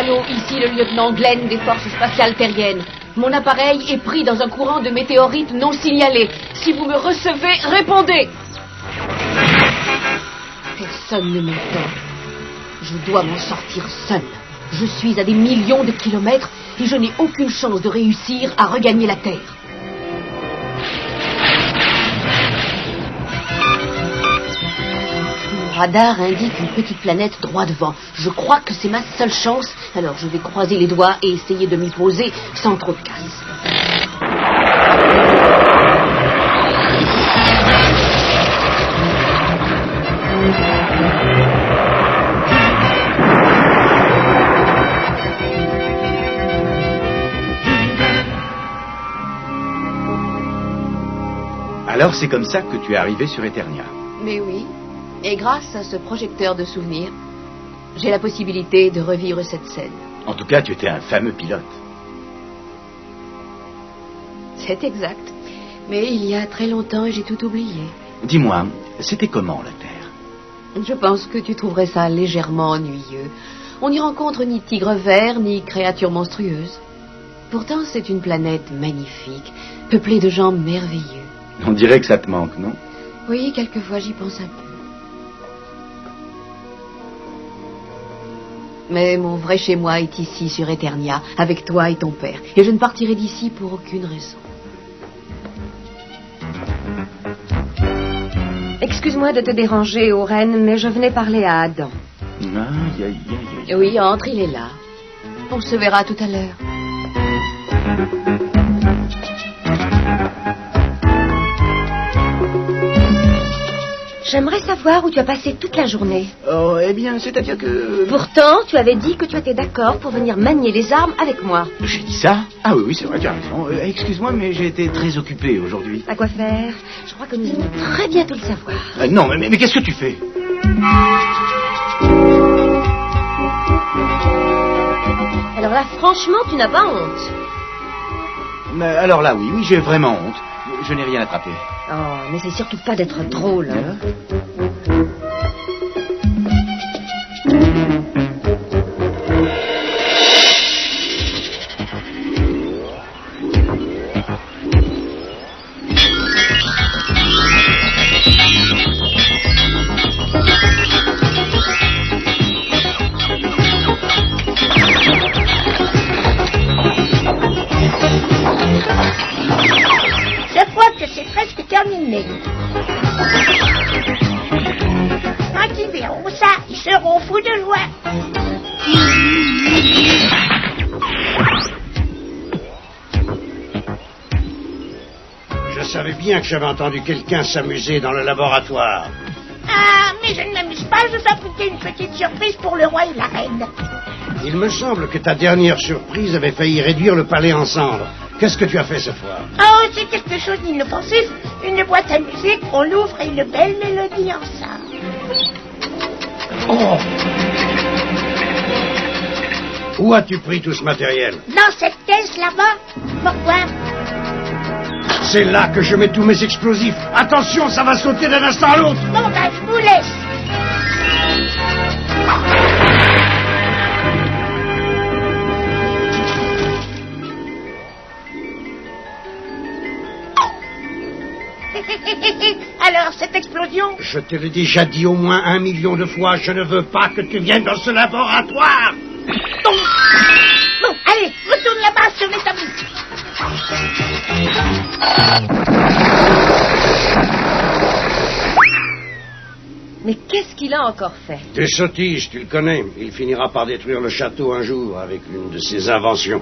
Cyrano, ici le lieutenant Glenn des forces spatiales terriennes. Mon appareil est pris dans un courant de météorites non signalé. Si vous me recevez, répondez. Personne ne m'entend. Je dois m'en sortir seul. Je suis à des millions de kilomètres et je n'ai aucune chance de réussir à regagner la Terre. Mon radar indique une petite planète droit devant. Je crois que c'est ma seule chance, alors je vais croiser les doigts et essayer de m'y poser sans trop de casse. Alors c'est comme ça que tu es arrivé sur Eternia. Mais oui, et grâce à ce projecteur de souvenirs, j'ai la possibilité de revivre cette scène. En tout cas, tu étais un fameux pilote. C'est exact. Mais il y a très longtemps, j'ai tout oublié. Dis-moi, c'était comment la Terre? Je pense que tu trouverais ça légèrement ennuyeux. On n'y rencontre ni tigres verts, ni créatures monstrueuses. Pourtant, c'est une planète magnifique, peuplée de gens merveilleux. On dirait que ça te manque, non? Oui, quelquefois j'y pense un peu. Mais mon vrai chez-moi est ici, sur Eternia, avec toi et ton père. Et je ne partirai d'ici pour aucune raison. Excuse-moi de te déranger, Oren, mais je venais parler à Adam. Oui, entre, il est là. On se verra tout à l'heure. J'aimerais savoir où tu as passé toute la journée. Oh, eh bien, c'est-à-dire que... Pourtant, tu avais dit que tu étais d'accord pour venir manier les armes avec moi. J'ai dit ça? Ah oui, c'est vrai, tu as raison. Excuse-moi, mais j'ai été très occupé aujourd'hui. À quoi faire? Je crois que nous allons très bientôt le savoir. Non, mais qu'est-ce que tu fais? Alors là, franchement, tu n'as pas honte. Mais alors là, oui, j'ai vraiment honte. Je n'ai rien attrapé. Oh, n'essaie surtout pas d'être drôle. Hein. Je crois que c'est presque terminé. Quand ils verront ça, ils seront fous de joie. Je savais bien que j'avais entendu quelqu'un s'amuser dans le laboratoire. Ah, mais je ne m'amuse pas, je fabriquais une petite surprise pour le roi et la reine. Il me semble que ta dernière surprise avait failli réduire le palais en cendres. Qu'est-ce que tu as fait cette fois? Oh, c'est quelque chose d'inoffensif. Une boîte à musique, on l'ouvre et une belle mélodie ensemble. Oh! Où as-tu pris tout ce matériel? Dans cette caisse là-bas. Pourquoi? C'est là que je mets tous mes explosifs. Attention, ça va sauter d'un instant à l'autre. Bon, ben, je vous laisse. Alors, cette explosion? Je te l'ai déjà dit au moins 1 million de fois, je ne veux pas que tu viennes dans ce laboratoire. Bon, allez, retourne là-bas sur l'établi. Mais qu'est-ce qu'il a encore fait? Des sottises, tu le connais. Il finira par détruire le château un jour avec une de ses inventions.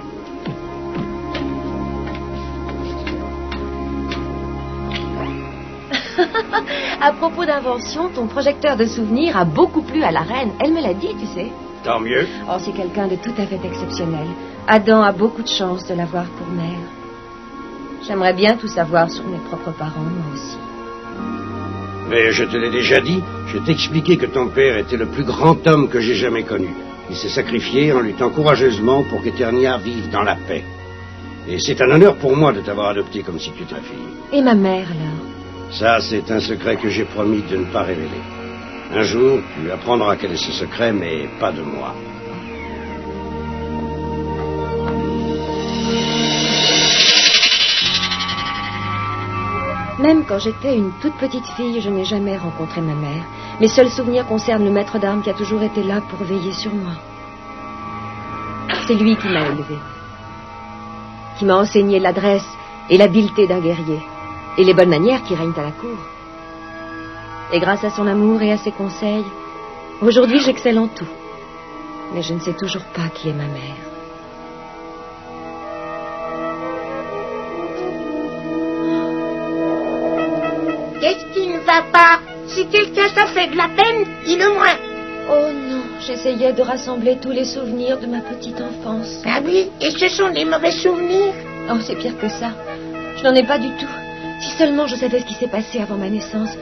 À propos d'invention, ton projecteur de souvenirs a beaucoup plu à la reine. Elle me l'a dit, tu sais. Tant mieux. Oh, c'est quelqu'un de tout à fait exceptionnel. Adam a beaucoup de chance de l'avoir pour mère. J'aimerais bien tout savoir sur mes propres parents, moi aussi. Mais je te l'ai déjà dit, je t'ai expliqué que ton père était le plus grand homme que j'ai jamais connu. Il s'est sacrifié en luttant courageusement pour qu'Eternia vive dans la paix. Et c'est un honneur pour moi de t'avoir adopté comme si tu étais ma fille. Et ma mère, alors? Ça, c'est un secret que j'ai promis de ne pas révéler. Un jour, tu apprendras quel est ce secret, mais pas de moi. Même quand j'étais une toute petite fille, je n'ai jamais rencontré ma mère. Mes seuls souvenirs concernent le maître d'armes qui a toujours été là pour veiller sur moi. C'est lui qui m'a élevée, qui m'a enseigné l'adresse et l'habileté d'un guerrier, et les bonnes manières qui règnent à la cour. Et grâce à son amour et à ses conseils, aujourd'hui j'excelle en tout. Mais je ne sais toujours pas qui est ma mère. Qu'est-ce qui ne va pas? Si quelqu'un t'a fait de la peine, dis-le-moi. Oh non, j'essayais de rassembler tous les souvenirs de ma petite enfance. Ah oui, et ce sont des mauvais souvenirs? Oh, c'est pire que ça. Je n'en ai pas du tout. Si seulement je savais ce qui s'est passé avant ma naissance.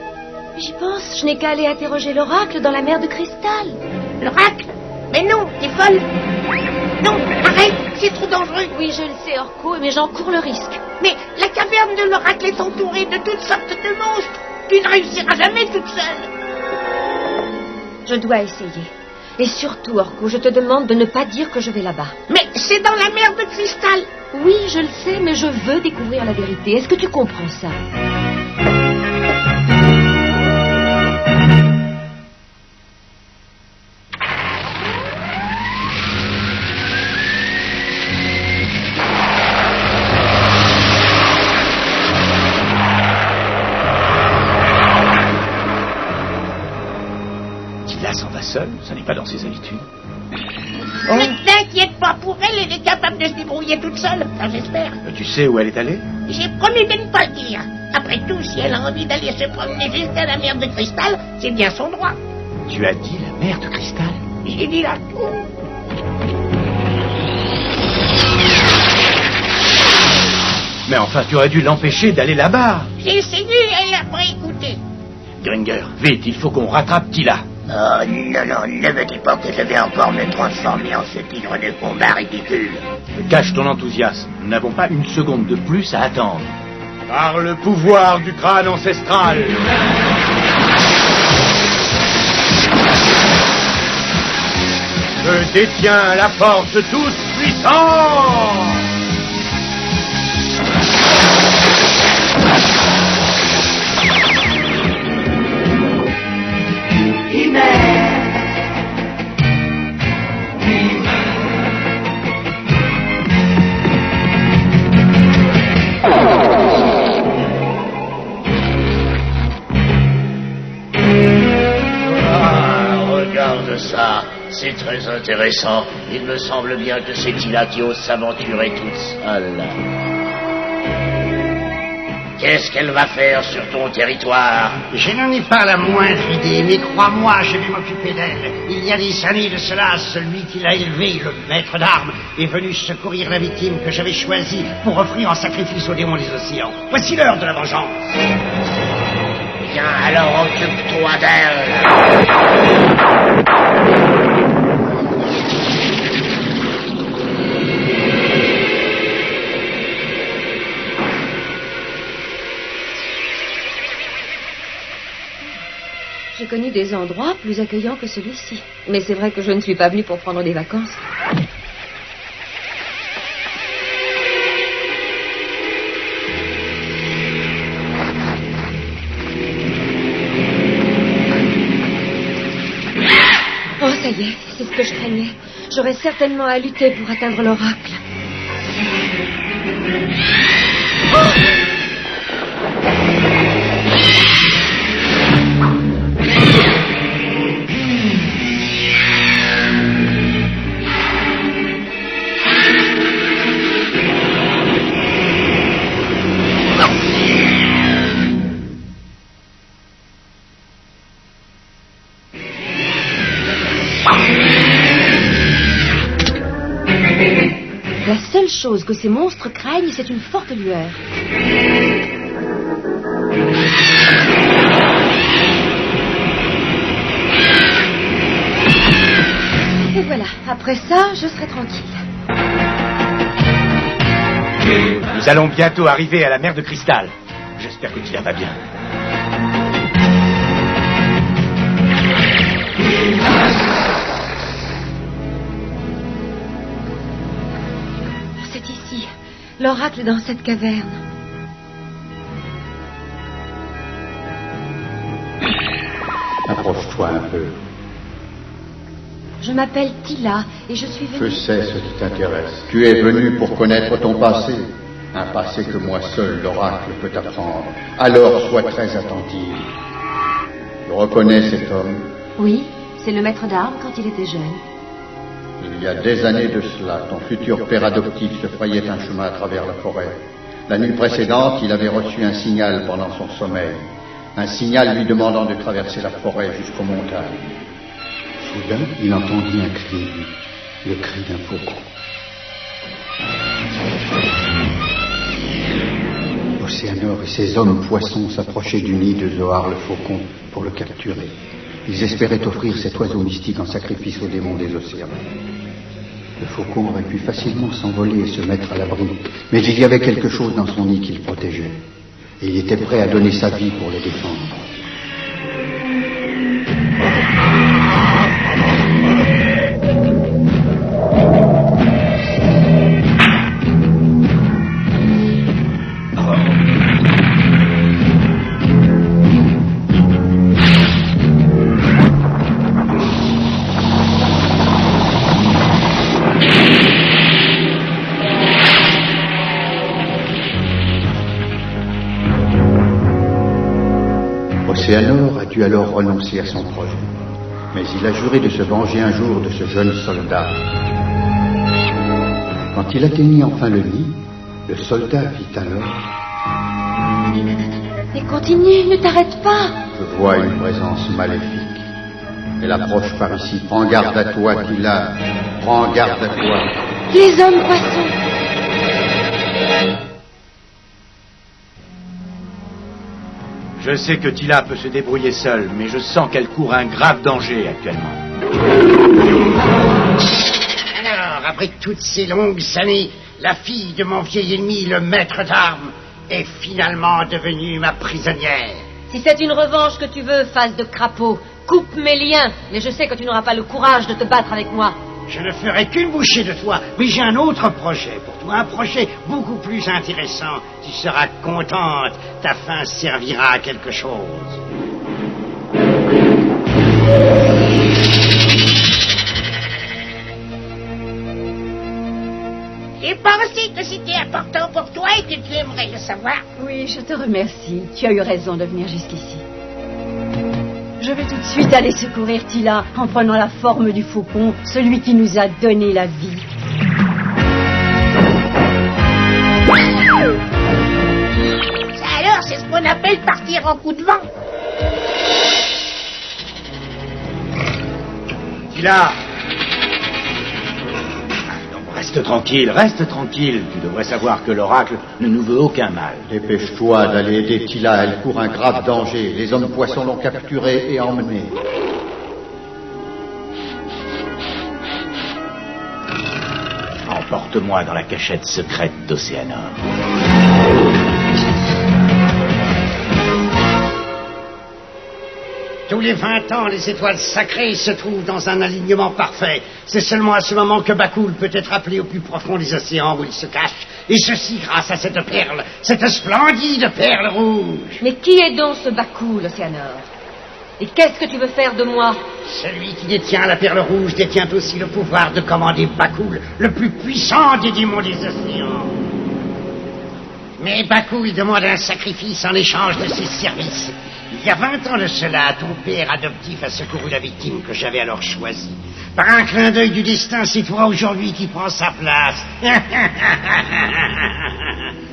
Mais j'y pense, je n'ai qu'à aller interroger l'oracle dans la mer de cristal. L'oracle? Mais non, t'es folle. Non, arrête, c'est trop dangereux. Oui, je le sais, Orko, mais j'en cours le risque. Mais la caverne de l'oracle est entourée de toutes sortes de monstres. Tu ne réussiras jamais toute seule. Je dois essayer. Et surtout, Orko, je te demande de ne pas dire que je vais là-bas. Mais c'est dans la mer de cristal. Oui, je le sais, mais je veux découvrir la vérité. Est-ce que tu comprends ça? S'en va seule, ça n'est pas dans ses habitudes. Oh. Ne t'inquiète pas pour elle, elle est capable de se débrouiller toute seule, ça j'espère. Tu sais où elle est allée? J'ai promis de ne pas le dire. Après tout, si elle a envie d'aller se promener jusqu'à la mer de cristal, c'est bien son droit. Tu as dit la mer de cristal? J'ai dit la cour. Mais enfin, tu aurais dû l'empêcher d'aller là-bas. J'ai essayé, elle n'a pas écouté. Gringer, vite, il faut qu'on rattrape Tila. Oh non, non, ne me dis pas que je vais encore me transformer en ce tigre de combat ridicule. Cache ton enthousiasme. Nous n'avons pas une seconde de plus à attendre. Par le pouvoir du crâne ancestral. Je détiens la force toute puissante. Regarde ça, c'est très intéressant. Il me semble bien que c'est Tila qui ose s'aventurer toute seule. Qu'est-ce qu'elle va faire sur ton territoire? Je n'en ai pas la moindre idée, mais crois-moi, je vais m'occuper d'elle. Il y a des années de cela, celui qui l'a élevée, le maître d'armes, est venu secourir la victime que j'avais choisie pour offrir en sacrifice aux démons des océans. Voici l'heure de la vengeance. Bien, alors occupe-toi d'elle. J'ai connu des endroits plus accueillants que celui-ci. Mais c'est vrai que je ne suis pas venue pour prendre des vacances. Oh, ça y est, c'est ce que je craignais. J'aurais certainement à lutter pour atteindre l'oracle. La seule chose que ces monstres craignent, c'est une forte lueur. Et voilà, après ça, je serai tranquille. Nous allons bientôt arriver à la mer de cristal. J'espère que Tila va bien. C'est ici, l'oracle est dans cette caverne. Approche-toi un peu. Je m'appelle Tila et je suis venue... Je sais ce qui t'intéresse. Tu es venu pour connaître ton passé. Un passé que moi seul, l'oracle, peut t'apprendre. Alors sois très attentive. Tu reconnais cet homme? Oui, c'est le maître d'armes quand il était jeune. Il y a des années de cela, ton futur père adoptif se frayait un chemin à travers la forêt. La nuit précédente, il avait reçu un signal pendant son sommeil. Un signal lui demandant de traverser la forêt jusqu'aux montagnes. Soudain, il entendit un cri aigu, le cri d'un faucon. Océanor et ses hommes poissons s'approchaient du nid de Zohar le faucon pour le capturer. Ils espéraient offrir cet oiseau mystique en sacrifice aux démons des océans. Le faucon aurait pu facilement s'envoler et se mettre à l'abri, mais il y avait quelque chose dans son nid qu'il protégeait. Et il était prêt à donner sa vie pour le défendre. Océanor a dû alors renoncer à son projet. Mais il a juré de se venger un jour de ce jeune soldat. Quand il atteignit enfin le nid, le soldat vit alors... Mais continue, ne t'arrête pas. Je vois une présence maléfique. Elle approche par ici. Prends garde à toi, Tila. Prends garde à toi. Les hommes poissons. Je sais que Tila peut se débrouiller seule, mais je sens qu'elle court un grave danger actuellement. Alors, après toutes ces longues années, la fille de mon vieil ennemi, le maître d'armes, est finalement devenue ma prisonnière. Si c'est une revanche que tu veux, face de crapaud, coupe mes liens. Mais je sais que tu n'auras pas le courage de te battre avec moi. Je ne ferai qu'une bouchée de toi, mais j'ai un autre projet pour toi, un projet beaucoup plus intéressant. Tu seras contente, ta fin servira à quelque chose. J'ai pensé que c'était important pour toi et que tu aimerais le savoir. Oui, je te remercie. Tu as eu raison de venir jusqu'ici. Je vais tout de suite aller secourir Tila en prenant la forme du faucon, celui qui nous a donné la vie. Ça alors, c'est ce qu'on appelle partir en coup de vent. Tila! Reste tranquille. Tu devrais savoir que l'oracle ne nous veut aucun mal. Dépêche-toi d'aller aider Tila, elle court un grave danger. Les hommes poissons l'ont capturée et emmenée. Emporte-moi dans la cachette secrète d'Océanor. Tous les 20 ans, les étoiles sacrées se trouvent dans un alignement parfait. C'est seulement à ce moment que Bakoul peut être appelé au plus profond des océans où il se cache. Et ceci grâce à cette perle, cette splendide perle rouge. Mais qui est donc ce Bakoul, Océanor? Et qu'est-ce que tu veux faire de moi? Celui qui détient la perle rouge détient aussi le pouvoir de commander Bakoul, le plus puissant des démons des océans. Mais Bakoul demande un sacrifice en échange de ses services. Il y a 20 ans de cela, ton père adoptif a secouru la victime que j'avais alors choisie. Par un clin d'œil du destin, c'est toi aujourd'hui qui prends sa place.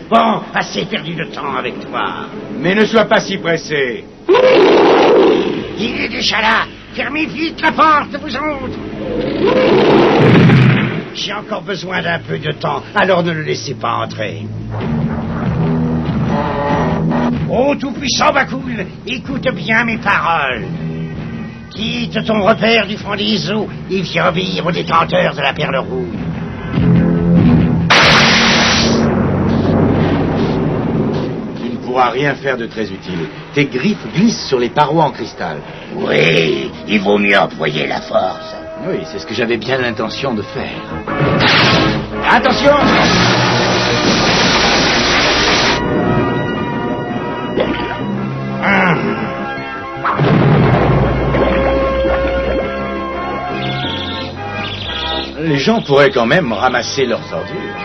Bon, assez perdu de temps avec toi. Mais ne sois pas si pressé. Il est déjà là. Fermez vite la porte, vous autres. J'ai encore besoin d'un peu de temps, alors ne le laissez pas entrer. Ô tout-puissant Bakoul, écoute bien mes paroles. Quitte ton repère du fond des eaux et viens obéir au détenteur de la perle rouge. Tu ne pourras rien faire de très utile. Tes griffes glissent sur les parois en cristal. Oui, il vaut mieux employer la force. Oui, c'est ce que j'avais bien l'intention de faire. Attention! gens pourraient quand même ramasser leurs ordures.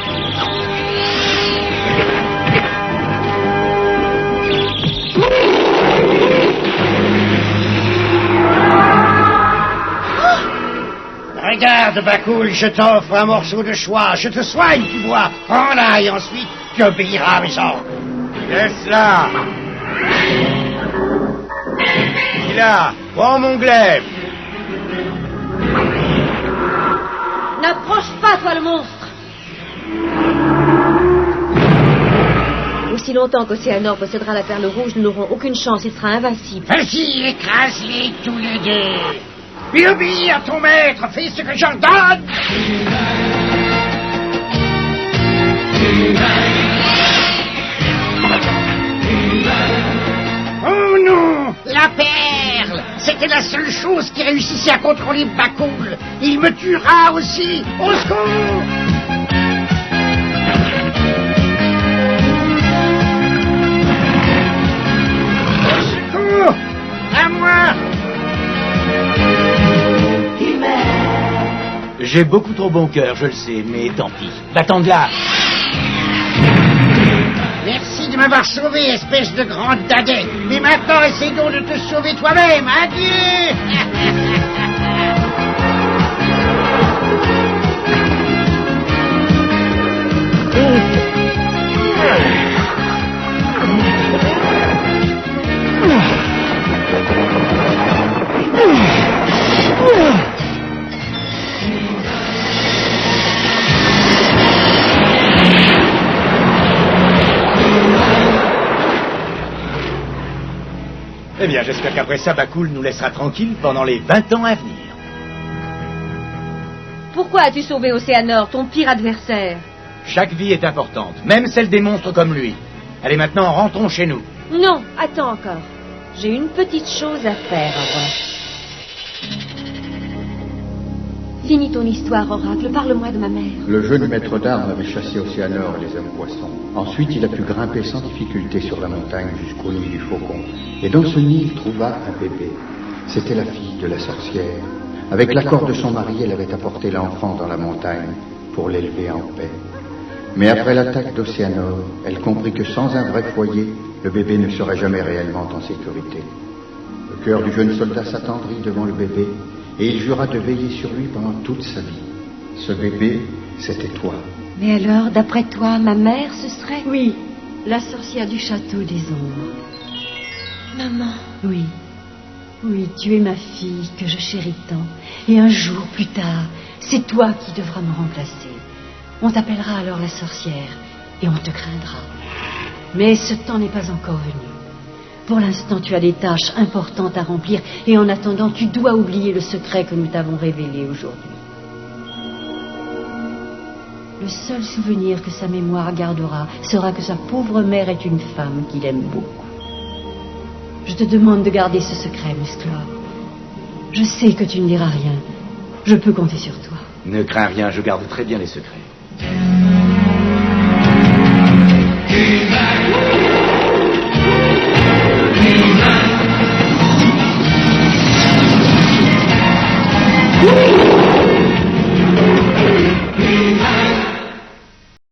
Regarde, Bakul, je t'offre un morceau de choix. Je te soigne, tu vois. Prends-la et ensuite tu obéiras à mes ordres. Laisse-la. Il là, prends mon glaive. N'approche pas, toi le monstre. Aussi longtemps qu'Océanor possédera la perle rouge, nous n'aurons aucune chance, il sera invincible. Vas-y, écrase-les tous les deux. Puis obéis à ton maître, fais ce que j'ordonne. Oh non, la perle. C'était la seule chose qui réussissait à contrôler Bakul. Il me tuera aussi. Au secours. Au secours. À moi. J'ai beaucoup trop bon cœur, je le sais, mais tant pis. Va-t'en de là. Merci de m'avoir sauvé, espèce de grande dadais. Mais maintenant, essaie donc de te sauver toi-même. Adieu. Eh bien, j'espère qu'après ça, Bakul nous laissera tranquilles pendant les 20 ans à venir. Pourquoi as-tu sauvé Océanor, ton pire adversaire? Chaque vie est importante, même celle des monstres comme lui. Allez, maintenant, rentrons chez nous. Non, attends encore. J'ai une petite chose à faire avant. Finis ton histoire, Oracle. Parle-moi de ma mère. Le jeune maître d'armes avait chassé Océanor et les hommes poissons. Ensuite, il a pu grimper sans difficulté sur la montagne jusqu'au nid du faucon. Et dans ce nid, il trouva un bébé. C'était la fille de la sorcière. Avec l'accord de son mari, elle avait apporté l'enfant dans la montagne pour l'élever en paix. Mais après l'attaque d'Océanor, elle comprit que sans un vrai foyer, le bébé ne serait jamais réellement en sécurité. Le cœur du jeune soldat s'attendrit devant le bébé et il jura de veiller sur lui pendant toute sa vie. Ce bébé, c'était toi. Mais alors, d'après toi, ma mère, ce serait... Oui, la sorcière du château des ombres. Maman. Oui, oui, tu es ma fille que je chéris tant. Et un jour, plus tard, c'est toi qui devras me remplacer. On t'appellera alors la sorcière et on te craindra. Mais ce temps n'est pas encore venu. Pour l'instant, tu as des tâches importantes à remplir et en attendant, tu dois oublier le secret que nous t'avons révélé aujourd'hui. Le seul souvenir que sa mémoire gardera sera que sa pauvre mère est une femme qu'il aime beaucoup. Je te demande de garder ce secret, Musclor. Je sais que tu ne diras rien. Je peux compter sur toi. Ne crains rien, je garde très bien les secrets.